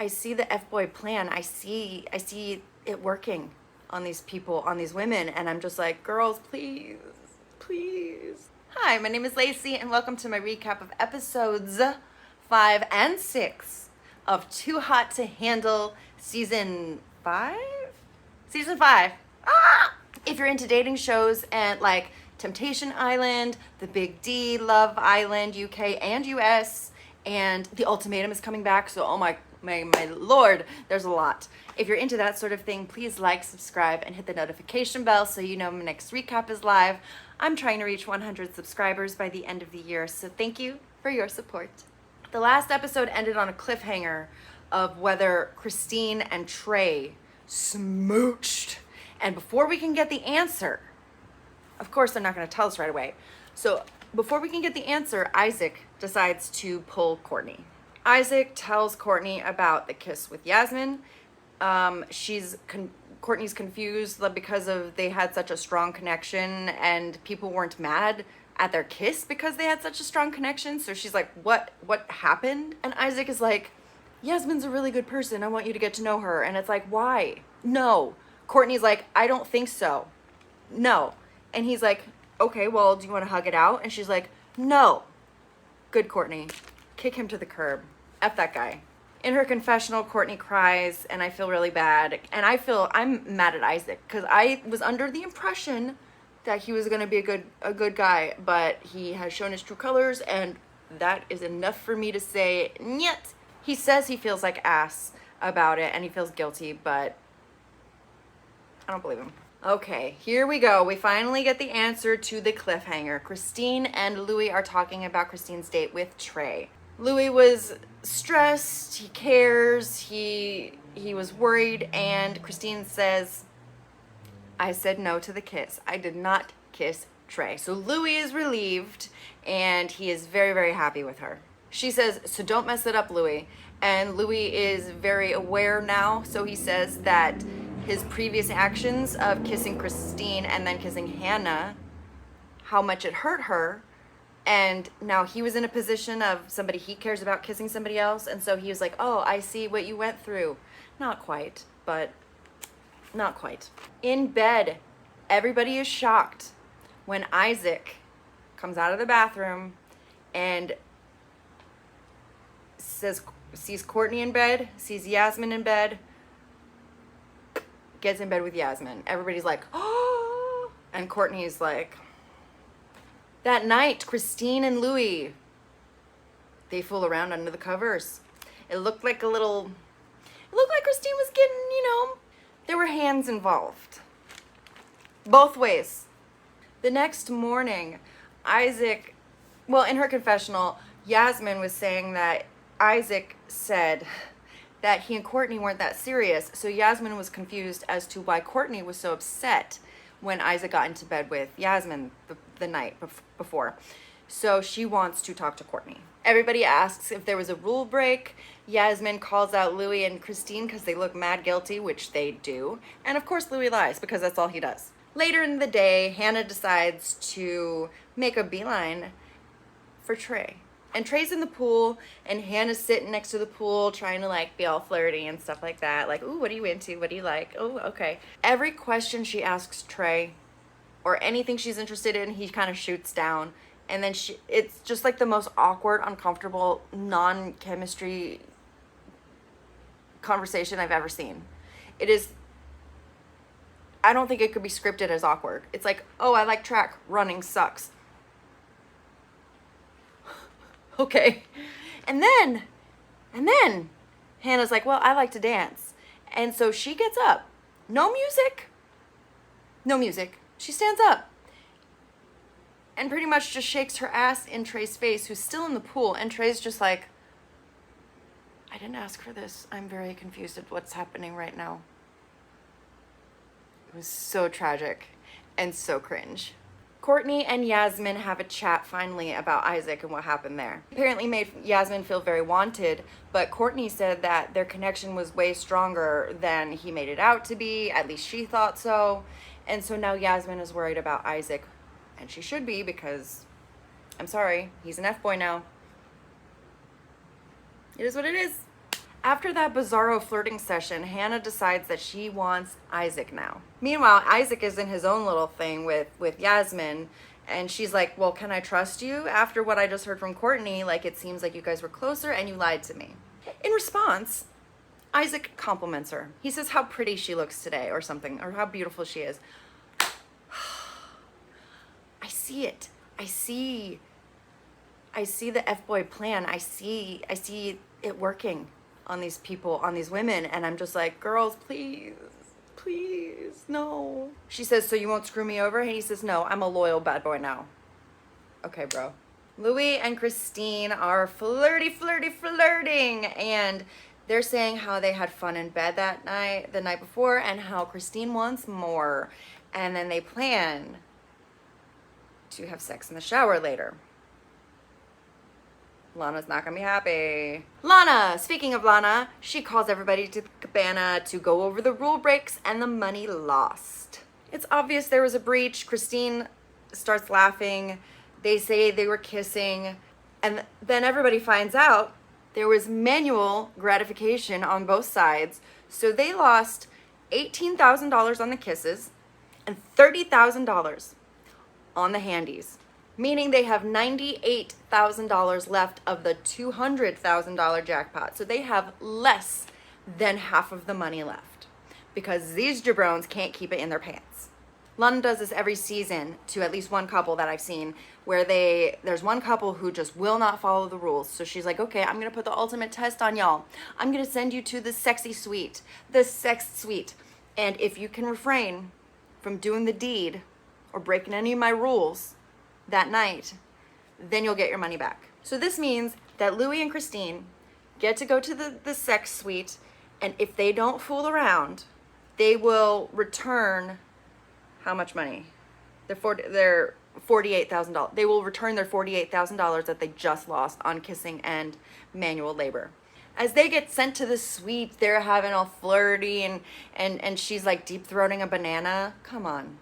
I see the F-boy plan. I see it working on these people, on these women, and I'm just like, girls, please, please. Hi, my name is Lacey, and welcome to my recap of episodes 5 and 6 of Too Hot to Handle season 5? Season 5. Ah! If you're into dating shows and like Temptation Island, The Big D, Love Island, UK and US, and The Ultimatum is coming back, so oh my lord, there's a lot. If you're into that sort of thing, please like, subscribe, and hit the notification bell so you know my next recap is live. I'm trying to reach 100 subscribers by the end of the year, so thank you for your support. The last episode ended on a cliffhanger of whether Christine and Trey smooched. And before we can get the answer, of course they're not going to tell us right away. So before we can get the answer, Isaac decides to pull Courtney. Isaac tells Courtney about the kiss with Yasmin. Courtney's confused because they had such a strong connection and people weren't mad at their kiss because they had such a strong connection. So she's like, what happened? And Isaac is like, Yasmin's a really good person. I want you to get to know her. And it's like, why? No. Courtney's like, I don't think so. No. And he's like, okay, well, do you want to hug it out? And she's like, no. Good, Courtney. Kick him to the curb. F that guy. In her confessional, Courtney cries, and I feel really bad. And I'm mad at Isaac because I was under the impression that he was going to be a good guy, but he has shown his true colors, and that is enough for me to say, nyet. He says he feels like ass about it, and he feels guilty, but I don't believe him. Okay, here we go. We finally get the answer to the cliffhanger. Christine and Louis are talking about Christine's date with Trey. Louis was stressed, he cares, he was worried, and Christine says, I said no to the kiss. I did not kiss Trey. So Louis is relieved, and he is very, very happy with her. She says, so don't mess it up, Louis. And Louis is very aware now, so he says that his previous actions of kissing Christine and then kissing Hannah, how much it hurt her. And now he was in a position of somebody he cares about kissing somebody else. And so he was like, oh, I see what you went through. Not quite, but not quite. In bed, everybody is shocked when Isaac comes out of the bathroom and sees Courtney in bed, sees Yasmin in bed, gets in bed with Yasmin. Everybody's like, oh, and Courtney's like, that night, Christine and Louis, they fool around under the covers. It looked like Christine was getting, there were hands involved. Both ways. The next morning, in her confessional, Yasmin was saying that Isaac said that he and Courtney weren't that serious. So Yasmin was confused as to why Courtney was so upset when Isaac got into bed with Yasmin the night before. So she wants to talk to Courtney. Everybody asks if there was a rule break. Yasmin calls out Louis and Christine because they look mad guilty, which they do. And of course Louis lies because that's all he does. Later in the day, Hannah decides to make a beeline for Trey. And Trey's in the pool, and Hannah's sitting next to the pool trying to be all flirty and stuff like that. Like, ooh, what are you into? What do you like? Oh, okay. Every question she asks Trey or anything she's interested in, he kind of shoots down. And then it's just like the most awkward, uncomfortable, non-chemistry conversation I've ever seen. It is, I don't think it could be scripted as awkward. It's like, oh, I like track. Running sucks. Okay. And then Hannah's like, well, I like to dance. And so she gets up. No music. She stands up and pretty much just shakes her ass in Trey's face, who's still in the pool. And Trey's just like, I didn't ask for this. I'm very confused at what's happening right now. It was so tragic and so cringe. Courtney and Yasmin have a chat finally about Isaac and what happened there. Apparently made Yasmin feel very wanted, but Courtney said that their connection was way stronger than he made it out to be. At least she thought so. And so now Yasmin is worried about Isaac, and she should be, because I'm sorry, he's an F-boy now. It is what it is. After that bizarro flirting session, Hannah decides that she wants Isaac now. Meanwhile, Isaac is in his own little thing with Yasmin, and she's like, well, can I trust you after what I just heard from Courtney? Like, it seems like you guys were closer and you lied to me. In response, Isaac compliments her. He says how pretty she looks today or something, or how beautiful she is. I see it. I see the F-boy plan. I see it working on these people, on these women, and I'm just like, girls, please, no. She says, so you won't screw me over? And he says, no, I'm a loyal bad boy now. Okay, bro. Louis and Christine are flirting, and they're saying how they had fun in bed the night before, and how Christine wants more. And then they plan to have sex in the shower later. Lana's not gonna be happy. Lana, speaking of Lana, she calls everybody to the cabana to go over the rule breaks and the money lost. It's obvious there was a breach. Christine starts laughing. They say they were kissing. And then everybody finds out there was manual gratification on both sides. So they lost $18,000 on the kisses and $30,000 on the handies, meaning they have $98,000 left of the $200,000 jackpot. So they have less than half of the money left because these jabrones can't keep it in their pants. Lana does this every season to at least one couple that I've seen where there's one couple who just will not follow the rules. So she's like, okay, I'm going to put the ultimate test on y'all. I'm going to send you to the sexy suite, the sex suite. And if you can refrain from doing the deed or breaking any of my rules that night, then you'll get your money back. So this means that Louis and Christine get to go to the sex suite, and if they don't fool around, they will return how much money? Their $48,000. They will return their $48,000 that they just lost on kissing and manual labor. As they get sent to the suite, they're having all flirty, and she's like deep-throating a banana. Come on.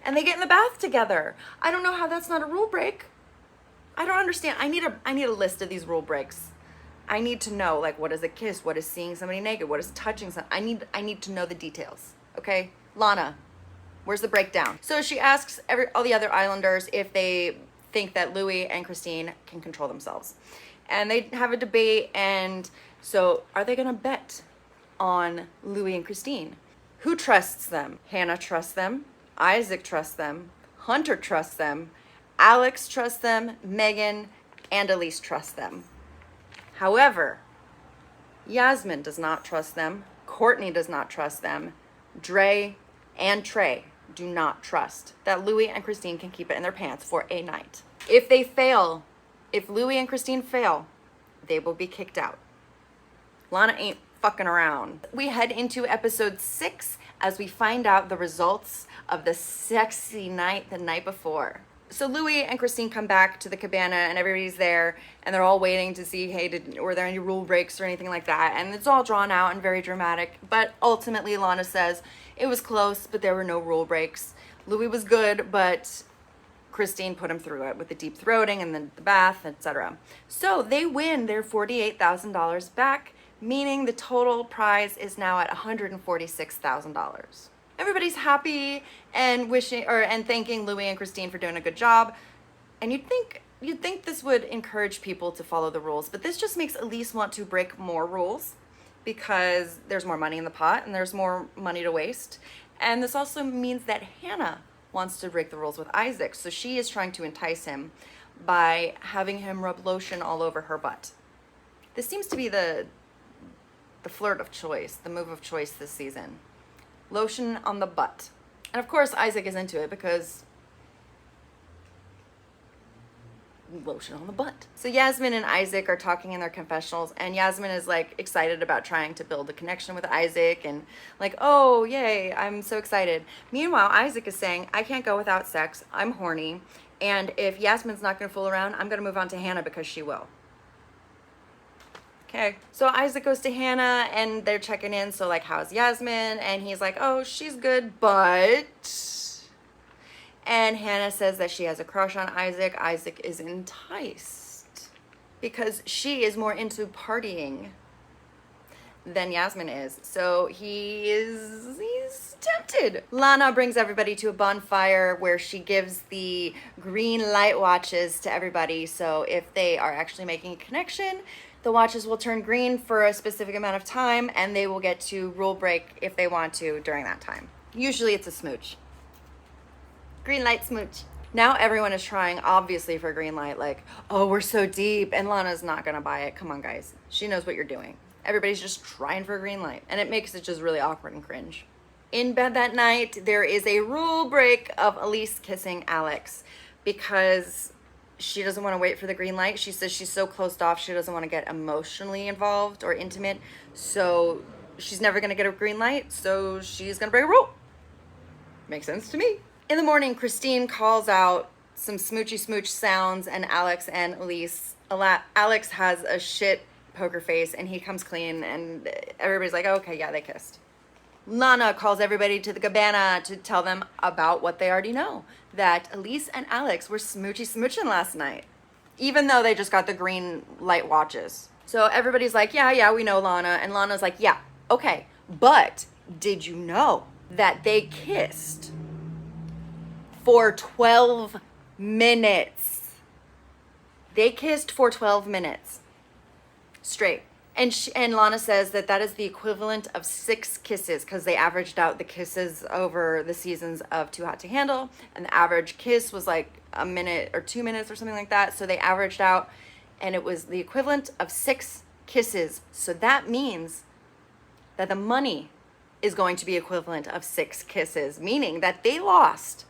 And they get in the bath together. I don't know how that's not a rule break. I don't understand. I need a list of these rule breaks. I need to know, like, what is a kiss? What is seeing somebody naked? What is touching something? I need to know the details. Okay? Lana, where's the breakdown? So she asks all the other Islanders if they think that Louis and Christine can control themselves. And they have a debate, and so are they gonna bet on Louis and Christine? Who trusts them? Hannah trusts them. Isaac trusts them. Hunter trusts them. Alex trusts them. Megan and Elys trust them. However, Yasmin does not trust them. Courtney does not trust them. Dre and Trey do not trust that Louis and Christine can keep it in their pants for a night. If they fail, if Louis and Christine fail, they will be kicked out. Lana ain't fucking around. We head into episode 6 as we find out the results of the sexy night the night before. So Louis and Christine come back to the cabana, and everybody's there, and they're all waiting to see, hey, were there any rule breaks or anything like that? And it's all drawn out and very dramatic. But ultimately, Lana says it was close, but there were no rule breaks. Louis was good, but Christine put him through it with the deep throating and then the bath, etc. So they win their $48,000 back, meaning the total prize is now at $146,000. Everybody's happy and thanking Louis and Christine for doing a good job. And you'd think this would encourage people to follow the rules, but this just makes Elys want to break more rules because there's more money in the pot and there's more money to waste. And this also means that Hannah wants to break the rules with Isaac, so she is trying to entice him by having him rub lotion all over her butt. This seems to be the flirt of choice, the move of choice this season. Lotion on the butt. And of course Isaac is into it because lotion on the butt. So Yasmin and Isaac are talking in their confessionals, and Yasmin is like excited about trying to build a connection with Isaac and like, oh yay, I'm so excited. Meanwhile, Isaac is saying, I can't go without sex, I'm horny, and if Yasmin's not gonna fool around, I'm gonna move on to Hannah because she will. Okay, so Isaac goes to Hannah and they're checking in. So like, how's Yasmin? And he's like, oh, she's good, but... And Hannah says that she has a crush on Isaac. Isaac is enticed. because she is more into partying than Yasmin is. So he's tempted. Lana brings everybody to a bonfire where she gives the green light watches to everybody. So if they are actually making a connection, the watches will turn green for a specific amount of time and they will get to rule break if they want to during that time. Usually it's a smooch. Green light smooch. Now everyone is trying, obviously, for a green light, like, oh, we're so deep, and Lana's not gonna buy it. Come on, guys. She knows what you're doing. Everybody's just trying for a green light, and it makes it just really awkward and cringe. In bed that night, there is a rule break of Elys kissing Alex because she doesn't want to wait for the green light. She says she's so closed off, she doesn't want to get emotionally involved or intimate, so she's never gonna get a green light, so she's gonna break a rule. Makes sense to me. In the morning, Christine calls out some smoochy smooch sounds and Alex and Elys. Alex has a shit poker face and he comes clean and everybody's like, oh, okay, yeah, they kissed. Lana calls everybody to the cabana to tell them about what they already know, that Elys and Alex were smoochy smooching last night, even though they just got the green light watches. So everybody's like, yeah, we know, Lana. And Lana's like, yeah, okay, but did you know that they kissed for 12 minutes? They kissed for 12 minutes straight. And Lana says that is the equivalent of 6 kisses because they averaged out the kisses over the seasons of Too Hot to Handle. And the average kiss was like a minute or 2 minutes or something like that. So they averaged out and it was the equivalent of 6 kisses. So that means that the money is going to be equivalent of 6 kisses, meaning that they lost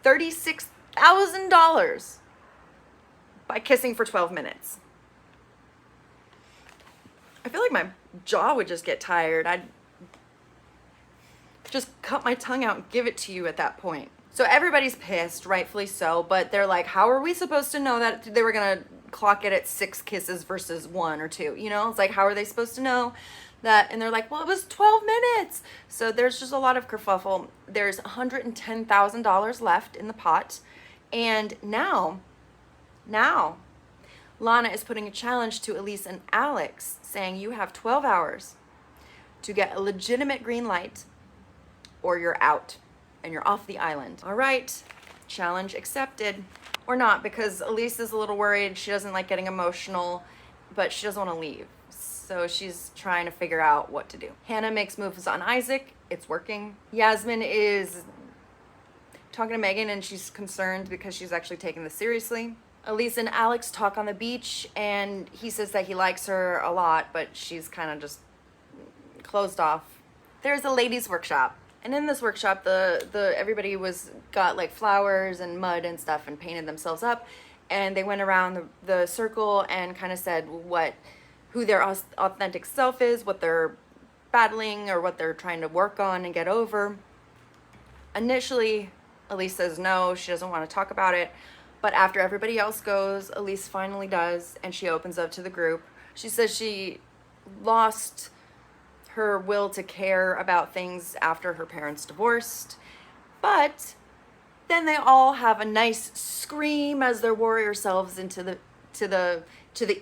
$36,000 by kissing for 12 minutes. I feel like my jaw would just get tired. I'd just cut my tongue out and give it to you at that point. So everybody's pissed, rightfully so, but they're like, how are we supposed to know that they were gonna clock it at 6 kisses versus 1 or 2? You know, it's like, how are they supposed to know that? And they're like, well, it was 12 minutes. So there's just a lot of kerfuffle. There's $110,000 left in the pot. And now, Lana is putting a challenge to Elys and Alex, saying you have 12 hours to get a legitimate green light or you're out and you're off the island. All right, challenge accepted. Or not, because Elys is a little worried. She doesn't like getting emotional, but she doesn't want to leave. So she's trying to figure out what to do. Hannah makes moves on Isaac. It's working. Yasmin is talking to Megan and she's concerned because she's actually taking this seriously. Elys and Alex talk on the beach and he says that he likes her a lot, but she's kind of just closed off. There's a ladies' workshop. And in this workshop, everybody got like flowers and mud and stuff and painted themselves up. And they went around the circle and kind of said who their authentic self is, what they're battling or what they're trying to work on and get over. Initially, Elys says no, she doesn't want to talk about it. But after everybody else goes, Elys finally does, and she opens up to the group. She says she lost her will to care about things after her parents divorced, but then they all have a nice scream as their warrior selves into the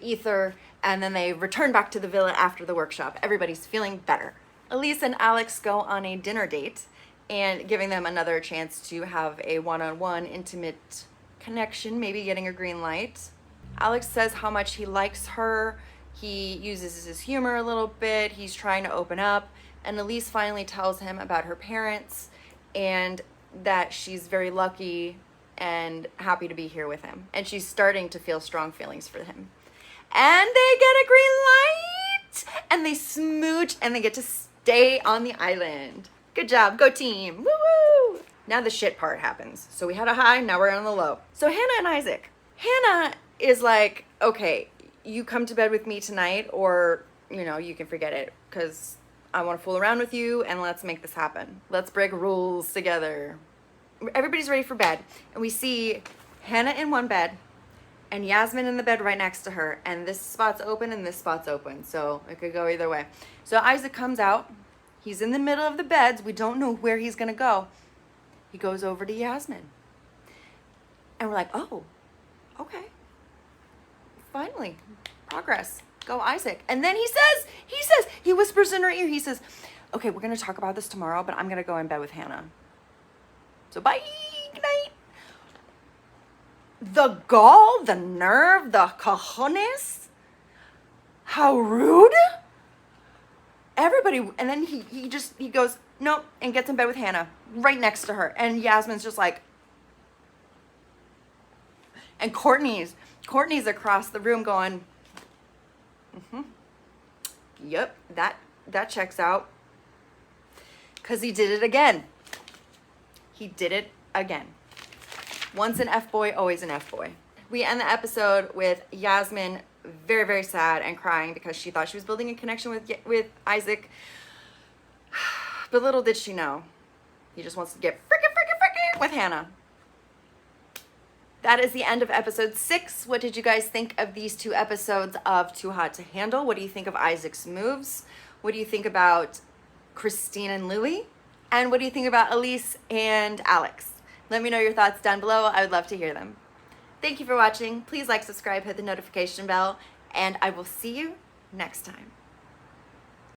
ether, and then they return back to the villa after the workshop. Everybody's feeling better. Elys and Alex go on a dinner date, and giving them another chance to have a one-on-one intimate connection, maybe getting a green light. Alex says how much he likes her. He uses his humor a little bit. He's trying to open up. And Elys finally tells him about her parents and that she's very lucky and happy to be here with him. And she's starting to feel strong feelings for him. And they get a green light! And they smooch and they get to stay on the island. Good job, go team, woo-woo! Now the shit part happens. So we had a high, now we're on the low. So Hannah and Isaac. Hannah is like, okay, you come to bed with me tonight or, you can forget it because I want to fool around with you and let's make this happen. Let's break rules together. Everybody's ready for bed. And we see Hannah in one bed and Yasmin in the bed right next to her. And this spot's open and this spot's open. So it could go either way. So Isaac comes out. He's in the middle of the beds. We don't know where he's going to go. He goes over to Yasmin. And we're like, oh, okay. finally, progress. Go Isaac. And then he whispers in her ear, he says, okay, we're going to talk about this tomorrow, but I'm going to go in bed with Hannah. So bye, good night. The gall, the nerve, the cojones. How rude. Everybody, and then he goes, nope, and gets in bed with Hannah right next to her. And Yasmin's just like, and Courtney's across the room going, yep, that checks out. Because he did it again. He did it again. Once an F-boy, always an F-boy. We end the episode with Yasmin very, very sad and crying because she thought she was building a connection with Isaac. But little did she know, he just wants to get frickin' with Hannah. That is the end of episode 6. What did you guys think of these 2 episodes of Too Hot to Handle? What do you think of Isaac's moves? What do you think about Christine and Louie? And what do you think about Elys and Alex? Let me know your thoughts down below. I would love to hear them. Thank you for watching. Please like, subscribe, hit the notification bell, and I will see you next time.